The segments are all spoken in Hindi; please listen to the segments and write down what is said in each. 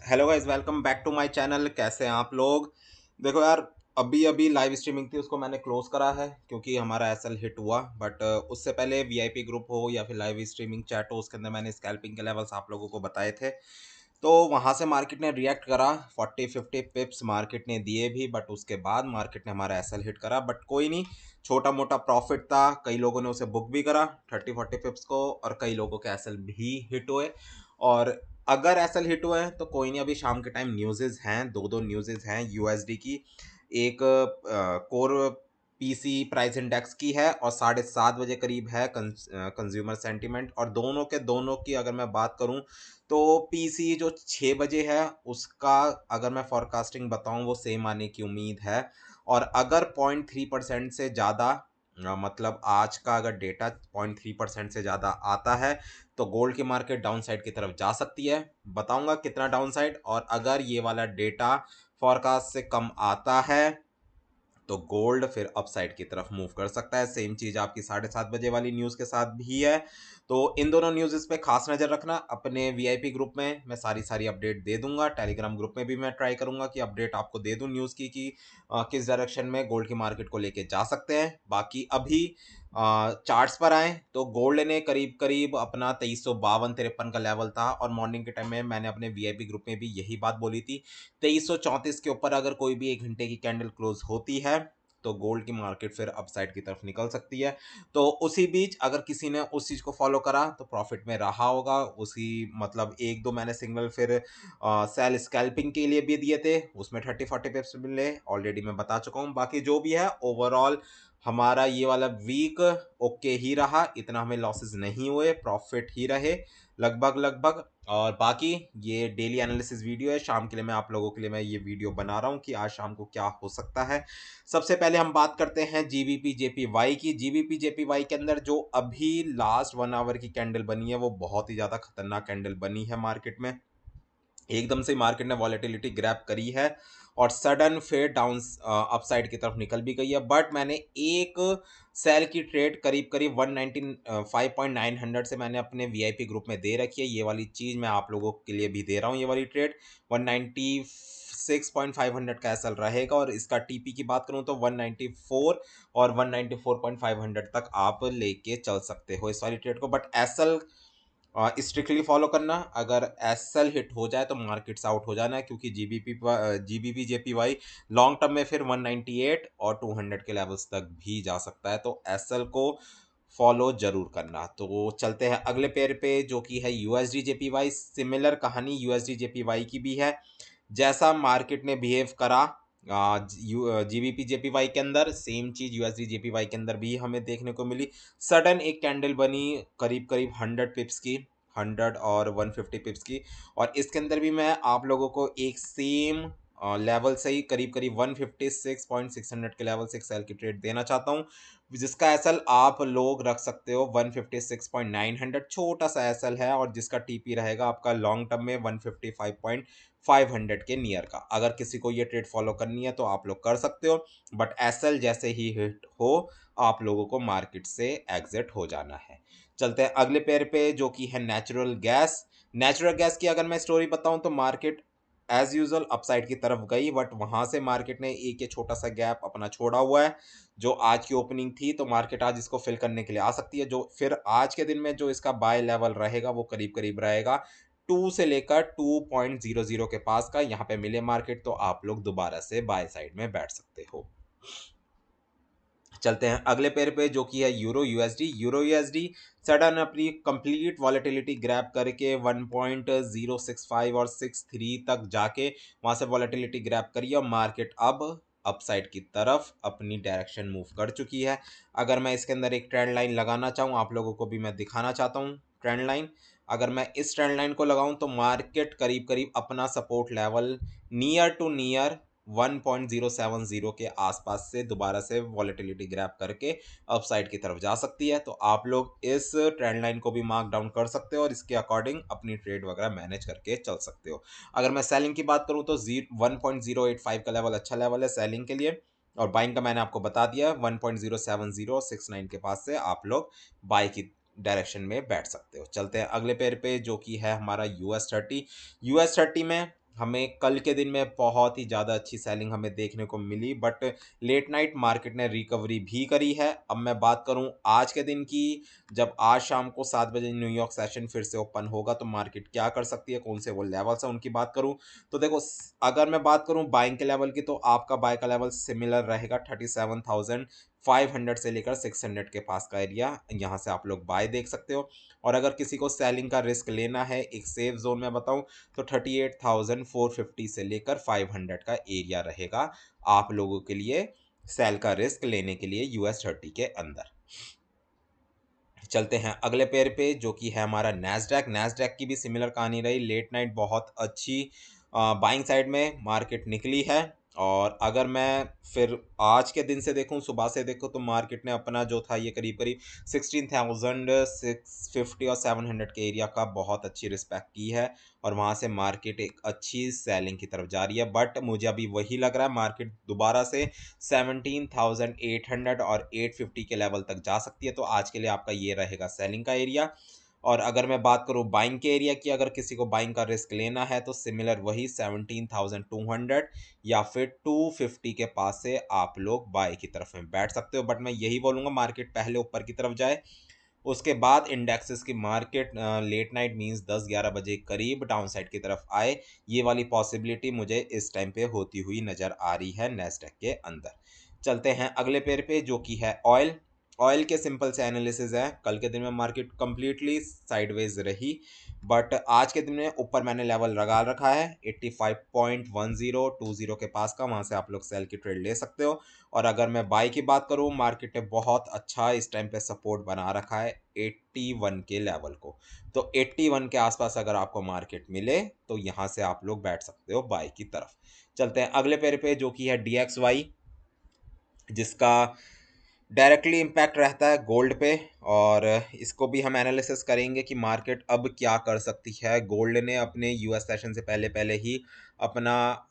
Hello guys, welcome back to my channel. कैसे हैं आप लोग? देखो यार, अभी अभी लाइव स्ट्रीमिंग थी, उसको मैंने क्लोज करा है क्योंकि हमारा एसएल हिट हुआ। बट उससे पहले वीआईपी ग्रुप हो या फिर लाइव स्ट्रीमिंग चैट हो, उसके अंदर मैंने स्कैल्पिंग के लेवल्स आप लोगों को बताए थे। तो वहां से मार्केट ने रिएक्ट करा, 40-50 पिप्स मार्केट ने दिए भी, बट उसके बाद मार्केट ने हमारा एसएल हिट करा। बट कोई नहीं, छोटा मोटा प्रॉफिट था, कई लोगों ने उसे बुक भी करा 30-40 पिप्स को, और कई लोगों के एसएल भी हिट हुए। और अगर एसएल हिट हुए हैं तो कोई नहीं, अभी शाम के टाइम न्यूज़ेज हैं, दो दो न्यूज़ेज हैं यूएसडी की। एक कोर पीसी प्राइस इंडेक्स की है, और 7:30 बजे करीब है कंज्यूमर सेंटीमेंट। और दोनों के दोनों की अगर मैं बात करूं तो पीसी जो 6 बजे है उसका, अगर मैं फॉरकास्टिंग बताऊं, वो सेम आने की उम्मीद है। और अगर 0.3% से ज़्यादा, मतलब आज का अगर डेटा 0.3% से ज़्यादा आता है तो गोल्ड की मार्केट डाउन साइड की तरफ जा सकती है। बताऊंगा कितना डाउन साइड, और अगर ये वाला डेटा फॉरकास्ट से कम आता है तो गोल्ड फिर अपसाइड की तरफ मूव कर सकता है। सेम चीज आपकी 7:30 बजे वाली न्यूज के साथ भी है। तो इन दोनों न्यूज़ पे खास नजर रखना। अपने वीआईपी ग्रुप में मैं सारी सारी अपडेट दे दूंगा, टेलीग्राम ग्रुप में भी मैं ट्राई करूंगा कि अपडेट आपको दे दूं न्यूज की कि किस डायरेक्शन में गोल्ड की मार्केट को लेके जा सकते हैं। बाकी अभी चार्ट्स पर आए तो गोल्ड ने करीब करीब अपना 2352-53 का लेवल था, और मॉर्निंग के टाइम में मैंने अपने वीआईपी ग्रुप में भी यही बात बोली थी। 2334 के ऊपर अगर कोई भी 1 घंटे की कैंडल क्लोज होती है तो गोल्ड की मार्केट फिर अपसाइड की तरफ निकल सकती है। तो उसी बीच अगर किसी ने उस चीज को फॉलो करा तो प्रॉफिट में रहा होगा। उसी मतलब एक दो मैंने सिग्नल फिर सेल स्कैल्पिंग के लिए भी दिए थे, उसमें 30-40 पिप्स मिले, ऑलरेडी मैं बता चुका हूँ। बाकी जो भी है, ओवरऑल हमारा ये वाला वीक ओके ही रहा, इतना हमें लॉसेस नहीं हुए, प्रॉफिट ही रहे लगभग लगभग। और बाकी ये डेली एनालिसिस वीडियो है, शाम के लिए मैं आप लोगों के लिए मैं ये वीडियो बना रहा हूँ कि आज शाम को क्या हो सकता है। सबसे पहले हम बात करते हैं जीबीपी जेपीवाई की। जीबीपी जेपीवाई के अंदर जो अभी लास्ट 1 आवर की कैंडल बनी है वो बहुत ही ज्यादा खतरनाक कैंडल बनी है मार्केट में। एकदम से मार्केट ने वॉलेटिलिटी ग्रैब करी है और सडन फिर डाउन अपसाइड की तरफ निकल भी गई है। बट मैंने एक सेल की ट्रेड करीब करीब 195.900 से मैंने अपने वीआईपी ग्रुप में दे रखी है। ये वाली चीज मैं आप लोगों के लिए भी दे रहा हूँ। ये वाली ट्रेड 196.500 का एसएल रहेगा, और इसका टीपी की बात करूं तो 194 और 194.500 तक आप लेके चल सकते हो इस वाली ट्रेड को। बट एसएल स्ट्रिक्टली फॉलो करना, अगर एसएल हिट हो जाए तो मार्केट से आउट हो जाना है, क्योंकि जीबीपी जेपीवाई लॉन्ग टर्म में फिर 198 और 200 के लेवल्स तक भी जा सकता है। तो एसएल को फॉलो जरूर करना। तो चलते हैं अगले पेयर पे जो कि है यूएसडी जेपीवाई। सिमिलर कहानी यूएसडी जेपीवाई की भी है। जैसा मार्केट ने बिहेव करा जीबीपी जेपीवाई के अंदर, सेम चीज यूएसडी जेपीवाई के अंदर भी हमें देखने को मिली। सडन एक कैंडल बनी करीब करीब 100 पिप्स की, 100 और 150 पिप्स की। और इसके अंदर भी मैं आप लोगों को एक सेम लेवल से ही करीब करीब 156.600 के लेवल से एक सेल की ट्रेड देना चाहता हूँ, जिसका एसएल आप लोग रख सकते हो 156.900। छोटा सा एसएल है, और जिसका टीपी रहेगा आपका लॉन्ग टर्म में 155.500 के नियर का। अगर किसी को ये ट्रेड फॉलो करनी है तो आप लोग कर सकते हो, बट एसएल जैसे ही हिट हो आप लोगों को मार्केट से एग्जिट हो जाना है। चलते हैं अगले पेयर पे जो कि है नेचुरल गैस। नेचुरल गैस की अगर मैं स्टोरी बताऊं तो मार्केट एज यूजल अपसाइड की तरफ गई, बट वहां से मार्केट ने एक ये छोटा सा गैप अपना छोड़ा हुआ है जो आज की ओपनिंग थी। तो मार्केट आज इसको फिल करने के लिए आ सकती है। जो फिर आज के दिन में जो इसका बाय लेवल रहेगा वो करीब करीब रहेगा 2 से लेकर 2.00 के पास का। यहाँ पे मिले मार्केट तो आप लोग दोबारा से बाय साइड में बैठ सकते हो। चलते हैं अगले पेयर पे जो कि है euro USD. Euro USD sudden अपनी कंप्लीट वॉलेटिलिटी ग्रैब करके 1.065 और 63 तक जाके वहां से वॉलेटिलिटी ग्रैब करी, और मार्केट अब अपसाइड की तरफ अपनी डायरेक्शन मूव कर चुकी है। अगर मैं इसके अंदर एक ट्रेंड लाइन लगाना चाहूँ, आप लोगों को भी मैं दिखाना चाहता हूँ ट्रेंड लाइन। अगर मैं इस ट्रेंड लाइन को लगाऊं तो मार्केट करीब करीब अपना support level near to near 1.070 के आसपास से दोबारा से वॉलेटिलिटी ग्रैब करके अपसाइड की तरफ जा सकती है। तो आप लोग इस ट्रेंड लाइन को भी मार्क डाउन कर सकते हो और इसके अकॉर्डिंग अपनी ट्रेड वगैरह मैनेज करके चल सकते हो। अगर मैं सेलिंग की बात करूं तो 1.085 का लेवल अच्छा लेवल है सेलिंग के लिए, और बाइंग का मैंने आपको बता दिया 1.07069 के पास से आप लोग बाई की डायरेक्शन में बैठ सकते हो। चलते हैं अगले पेयर पे जो कि है हमारा US30। US30 में हमें कल के दिन में बहुत ही ज़्यादा अच्छी सेलिंग हमें देखने को मिली, बट लेट नाइट मार्केट ने रिकवरी भी करी है। अब मैं बात करूं आज के दिन की, जब आज शाम को 7 बजे न्यूयॉर्क सेशन फिर से ओपन होगा तो मार्केट क्या कर सकती है, कौन से वो लेवल्स हैं उनकी बात करूं तो देखो, अगर मैं बात करूं बाइंग के लेवल की, तो आपका बाय का लेवल सिमिलर रहेगा 37,500 से लेकर 600 के पास का एरिया, यहाँ से आप लोग बाय देख सकते हो। और अगर किसी को सेलिंग का रिस्क लेना है एक सेफ जोन में बताऊं, तो 38,450 से लेकर 500 का एरिया रहेगा आप लोगों के लिए सेल का रिस्क लेने के लिए US 30 के अंदर। चलते हैं अगले पेयर पे, जो कि है हमारा नैस्डैक। नैस्डैक की भी सिमिलर कहानी रही, लेट नाइट बहुत अच्छी बाइंग साइड में मार्केट निकली है। और अगर मैं फिर आज के दिन से देखूं, सुबह से देखूं, तो मार्केट ने अपना जो था ये करीब करीब 16,650 और 700 के एरिया का बहुत अच्छी रिस्पेक्ट की है, और वहां से मार्केट एक अच्छी सेलिंग की तरफ जा रही है। बट मुझे अभी वही लग रहा है मार्केट दोबारा से 17,800 और 850 के लेवल तक जा सकती है, तो आज के लिए आपका ये रहेगा सेलिंग का एरिया। और अगर मैं बात करूं बाइंग के एरिया की, अगर किसी को बाइंग का रिस्क लेना है तो सिमिलर वही 17,200 या फिर 250 के पास से आप लोग बाय की तरफ में बैठ सकते हो। बट मैं यही बोलूंगा मार्केट पहले ऊपर की तरफ जाए, उसके बाद इंडेक्सेस की मार्केट लेट नाइट मींस 10-11 बजे करीब डाउन साइड की तरफ आए, ये वाली पॉसिबिलिटी मुझे इस टाइम पे होती हुई नज़र आ रही है नेस्डेक के अंदर। चलते हैं अगले पेयर पे, जो कि है ऑयल। ऑयल के सिंपल से एनालिसिस है, कल के दिन में मार्केट कंप्लीटली साइडवेज रही, बट आज के दिन में ऊपर मैंने लेवल लगा रखा है 85.1020 के पास का, वहां से आप लोग सेल की ट्रेड ले सकते हो। और अगर मैं बाई की बात करूं, मार्केट ने बहुत अच्छा इस टाइम पे सपोर्ट बना रखा है 81 के लेवल को, तो 81 के आसपास अगर आपको मार्केट मिले तो यहां से आप लोग बैठ सकते हो बाई की तरफ। चलते हैं अगले पेयर पे, जो कि है DXY, जिसका डायरेक्टली इम्पैक्ट रहता है गोल्ड पे। और इसको भी हम एनालिसिस करेंगे कि मार्केट अब क्या कर सकती है। गोल्ड ने अपने US सेशन से पहले पहले ही अपना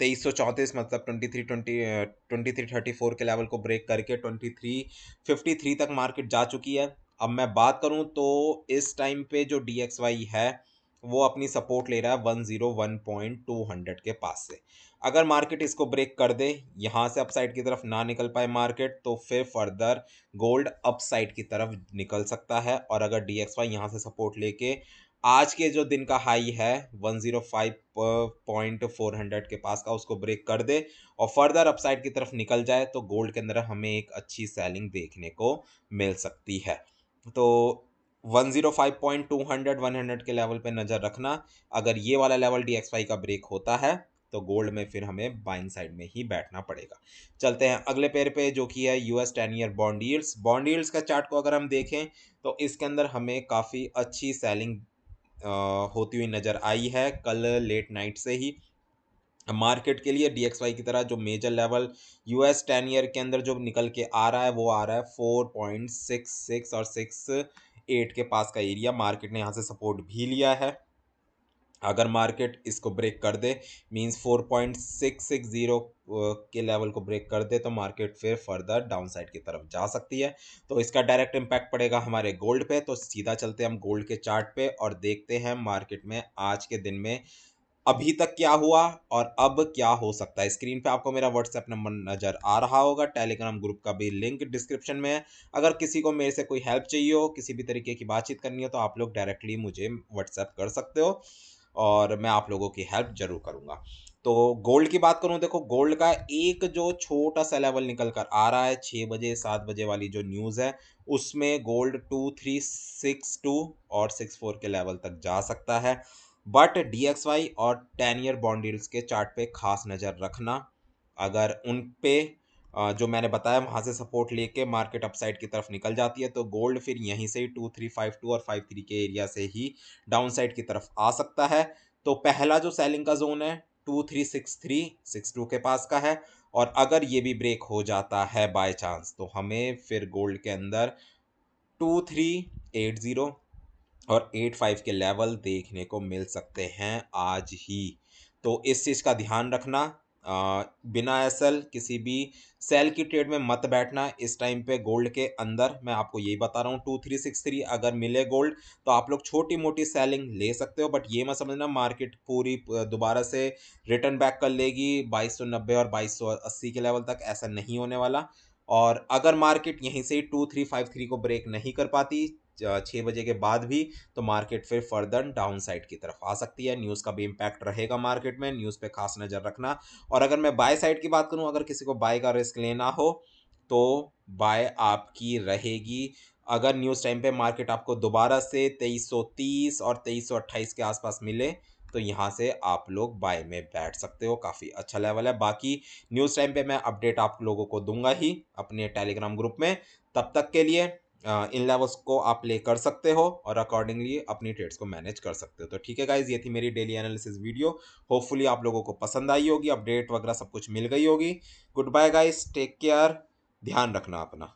2334 मतलब 2334 के लेवल को ब्रेक करके 2353 तक मार्केट जा चुकी है। अब मैं बात करूं तो इस टाइम पे जो DXY है वो अपनी सपोर्ट ले रहा है 101.200 के पास से। अगर मार्केट इसको ब्रेक कर दे, यहाँ से अपसाइड की तरफ ना निकल पाए मार्केट, तो फिर फर्दर गोल्ड अपसाइड की तरफ निकल सकता है। और अगर DXY यहाँ से सपोर्ट लेके आज के जो दिन का हाई है 105.400 के पास का उसको ब्रेक कर दे और फर्दर अपसाइड की तरफ निकल जाए, तो गोल्ड के अंदर हमें एक अच्छी सेलिंग देखने को मिल सकती है। तो 105.200 100 के लेवल पे नज़र रखना। अगर ये वाला लेवल DXY का ब्रेक होता है तो गोल्ड में फिर हमें बाइंग साइड में ही बैठना पड़ेगा। चलते हैं अगले पेयर पे, जो कि है US 10 year bond yields. Bond yields का चार्ट को अगर हम देखें तो इसके अंदर हमें काफ़ी अच्छी सेलिंग होती हुई नज़र आई है कल लेट नाइट से ही। मार्केट के लिए DXY की तरह जो मेजर लेवल US 10 ईयर के अंदर जो निकल के आ रहा है वो आ रहा है 4.66 और 68 के पास का एरिया, मार्केट ने यहाँ से सपोर्ट भी लिया है। अगर मार्केट इसको ब्रेक कर दे मींस 4.660 के लेवल को ब्रेक कर दे, तो मार्केट फिर फर्दर डाउन साइड की तरफ जा सकती है, तो इसका डायरेक्ट इम्पैक्ट पड़ेगा हमारे गोल्ड पे। तो सीधा चलते हैं हम गोल्ड के चार्ट पे और देखते हैं मार्केट में आज के दिन में अभी तक क्या हुआ और अब क्या हो सकता है। स्क्रीन पे आपको मेरा व्हाट्सएप नंबर नज़र आ रहा होगा, टेलीग्राम ग्रुप का भी लिंक डिस्क्रिप्शन में है। अगर किसी को मेरे से कोई हेल्प चाहिए हो, किसी भी तरीके की बातचीत करनी हो, तो आप लोग डायरेक्टली मुझे व्हाट्सएप कर सकते हो और मैं आप लोगों की हेल्प जरूर करूंगा। तो गोल्ड की बात करूं, देखो गोल्ड का एक जो छोटा सा लेवल निकल कर आ रहा है 6 बजे 7 बजे वाली जो न्यूज़ है, उसमें गोल्ड 2362 और 64 के लेवल तक जा सकता है। बट DXY और 10 ईयर बॉन्ड यील्ड्स के चार्ट पे खास नज़र रखना। अगर उन पे जो मैंने बताया वहां से सपोर्ट लेके मार्केट अपसाइड की तरफ निकल जाती है, तो गोल्ड फिर यहीं से ही 2352 और 53 के एरिया से ही डाउन साइड की तरफ आ सकता है। तो पहला जो सेलिंग का जोन है 2363-62 के पास का है, और अगर ये भी ब्रेक हो जाता है बाय चांस, तो हमें फिर गोल्ड के अंदर 2380 और 85 के लेवल देखने को मिल सकते हैं आज ही। तो इस चीज़ का ध्यान रखना। बिना एसएल किसी भी सेल की ट्रेड में मत बैठना इस टाइम पे गोल्ड के अंदर। मैं आपको यही बता रहा हूँ, 2363 अगर मिले गोल्ड तो आप लोग छोटी मोटी सेलिंग ले सकते हो, बट ये मत समझना मार्केट पूरी दोबारा से रिटर्न बैक कर लेगी 2290 और 2280 के लेवल तक, ऐसा नहीं होने वाला। और अगर मार्केट यहीं से 2353 को ब्रेक नहीं कर पाती 6 बजे के बाद भी, तो मार्केट फिर फर्दर डाउन साइड की तरफ आ सकती है। न्यूज़ का भी इम्पैक्ट रहेगा मार्केट में, न्यूज़ पे खास नज़र रखना। और अगर मैं बाय साइड की बात करूं, अगर किसी को बाय का रिस्क लेना हो तो बाय आपकी रहेगी अगर न्यूज़ टाइम पे मार्केट आपको दोबारा से 2330 और 2328 के आसपास मिले, तो यहाँ से आप लोग बाय में बैठ सकते हो, काफ़ी अच्छा लेवल है। बाकी न्यूज़ टाइम पे मैं अपडेट आप लोगों को दूंगा ही अपने टेलीग्राम ग्रुप में। तब तक के लिए इन लेवल्स को आप प्ले कर सकते हो और अकॉर्डिंगली अपनी ट्रेड्स को मैनेज कर सकते हो। तो ठीक है गाइज, ये थी मेरी डेली एनालिसिस वीडियो। होपफुली आप लोगों को पसंद आई होगी, अपडेट वगैरह सब कुछ मिल गई होगी। Good bye guys, take care, ध्यान रखना अपना।